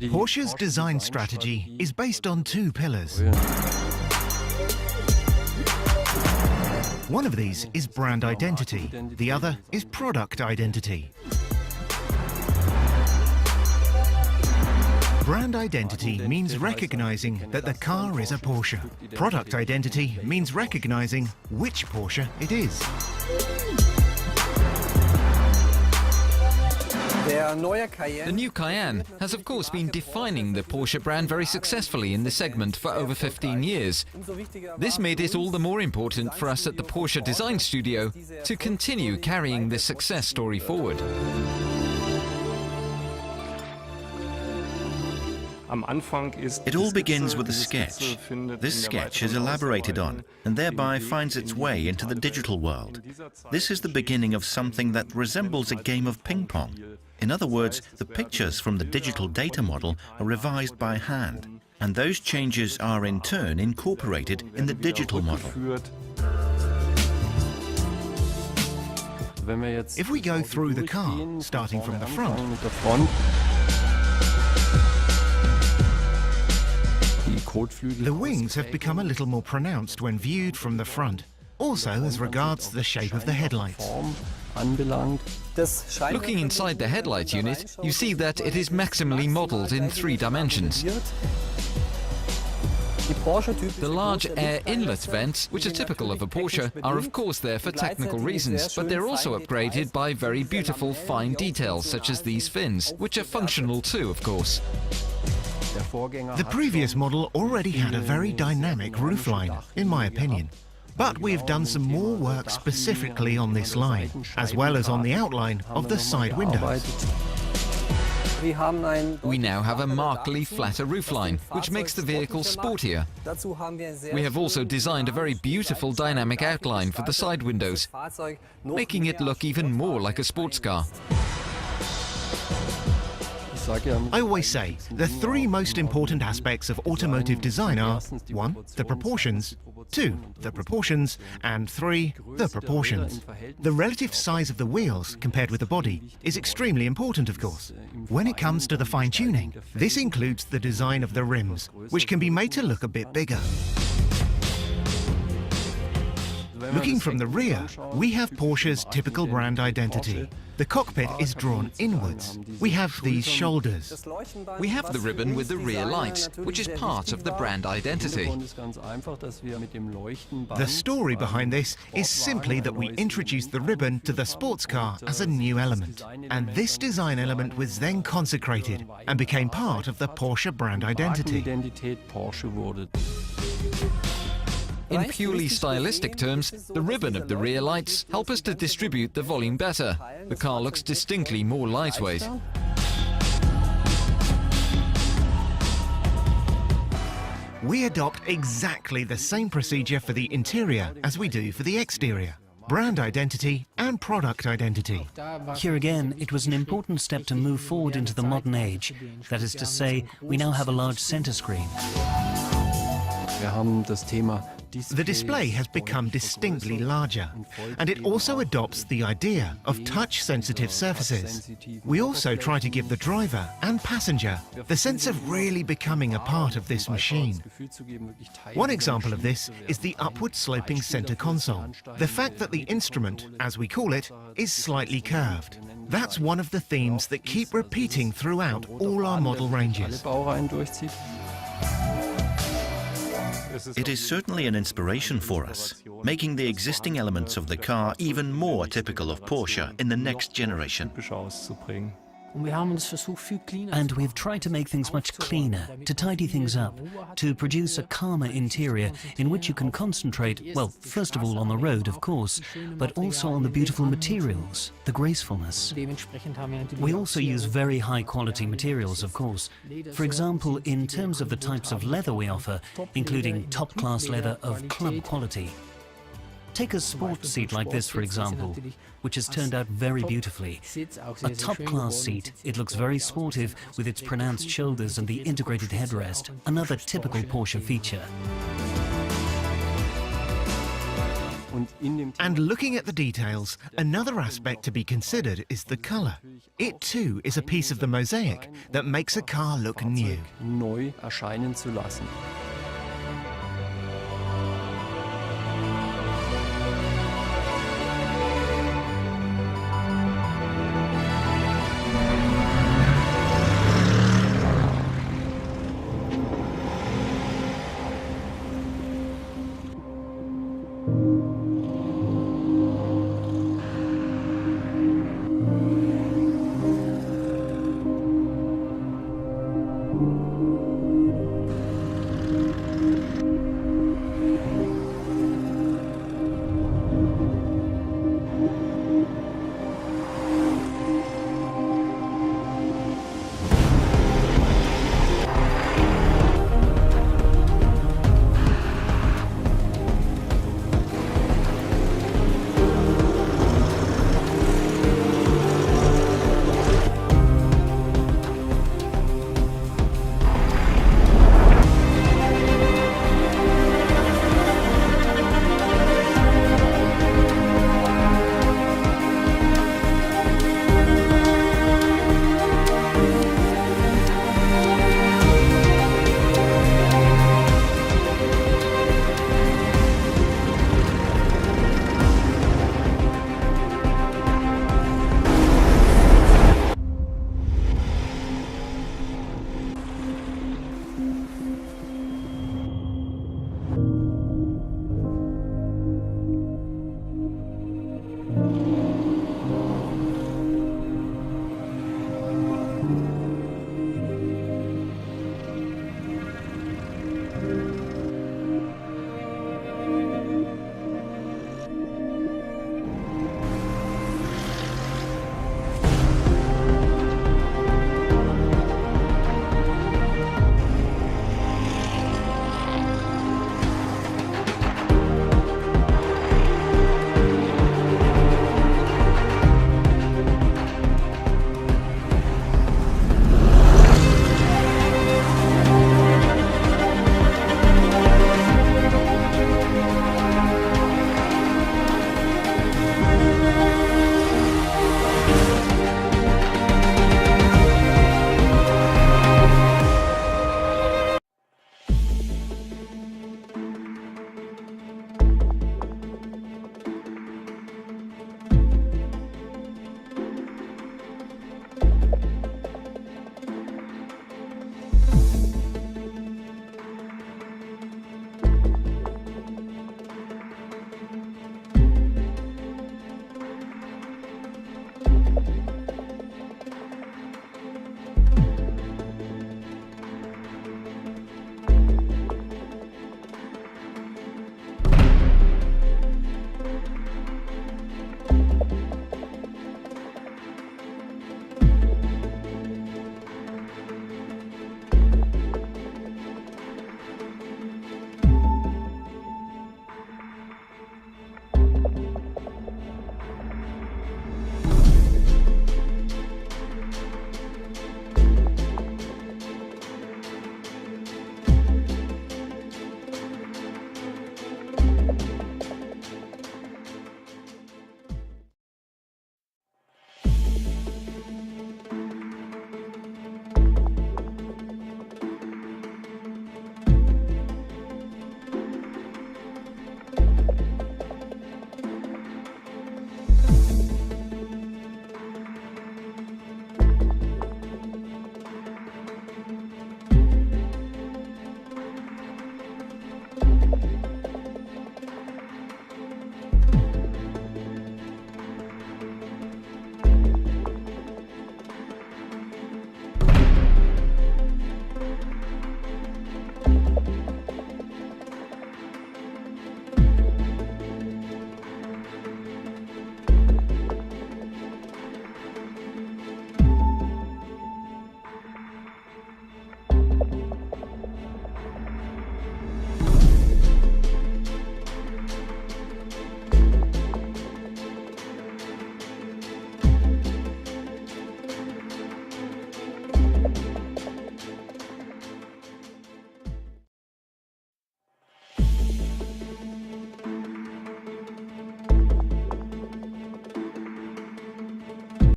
Porsche's design strategy is based on two pillars. One of these is brand identity, the other is product identity. Brand identity means recognizing that the car is a Porsche. Product identity means recognizing which Porsche it is. The new Cayenne has of course been defining the Porsche brand very successfully in the segment for over 15 years. This made it all the more important for us at the Porsche Design Studio to continue carrying this success story forward. It all begins with a sketch. This sketch is elaborated on and thereby finds its way into the digital world. This is the beginning of something that resembles a game of ping pong. In other words, the pictures from the digital data model are revised by hand, and those changes are in turn incorporated in the digital model. If we go through the car, starting from the front, the wings have become a little more pronounced when viewed from the front, also as regards the shape of the headlights. Looking inside the headlight unit, you see that it is maximally modeled in 3 dimensions. The large air inlet vents, which are typical of a Porsche, are of course there for technical reasons, but they're also upgraded by very beautiful fine details such as these fins, which are functional too, of course. The previous model already had a very dynamic roofline, in my opinion. But we've done some more work specifically on this line, as well as on the outline of the side windows. We now have a markedly flatter roofline, which makes the vehicle sportier. We have also designed a very beautiful dynamic outline for the side windows, making it look even more like a sports car. I always say the 3 most important aspects of automotive design are 1. The proportions, 2. The proportions, and 3. The proportions. The relative size of the wheels compared with the body is extremely important, of course. When it comes to the fine-tuning, this includes the design of the rims, which can be made to look a bit bigger. Looking from the rear, we have Porsche's typical brand identity. The cockpit is drawn inwards. We have these shoulders. We have the ribbon with the rear lights, which is part of the brand identity. The story behind this is simply that we introduced the ribbon to the sports car as a new element. And this design element was then consecrated and became part of the Porsche brand identity. In purely stylistic terms, the ribbon of the rear lights help us to distribute the volume better. The car looks distinctly more lightweight. We adopt exactly the same procedure for the interior as we do for the exterior. Brand identity and product identity. Here again, it was an important step to move forward into the modern age. That is to say, we now have a large center screen. The display has become distinctly larger, and it also adopts the idea of touch-sensitive surfaces. We also try to give the driver and passenger the sense of really becoming a part of this machine. One example of this is the upward-sloping center console. The fact that the instrument, as we call it, is slightly curved. That's one of the themes that keep repeating throughout all our model ranges. It is certainly an inspiration for us, making the existing elements of the car even more typical of Porsche in the next generation. And we've tried to make things much cleaner, to tidy things up, to produce a calmer interior in which you can concentrate, well, first of all on the road, of course, but also on the beautiful materials, the gracefulness. We also use very high-quality materials, of course. For example, in terms of the types of leather we offer, including top-class leather of club quality. Take a sport seat like this, for example, which has turned out very beautifully. A top-class seat, it looks very sportive with its pronounced shoulders and the integrated headrest, another typical Porsche feature. And looking at the details, another aspect to be considered is the colour. It too is a piece of the mosaic that makes a car look new. neu erscheinen zu lassen.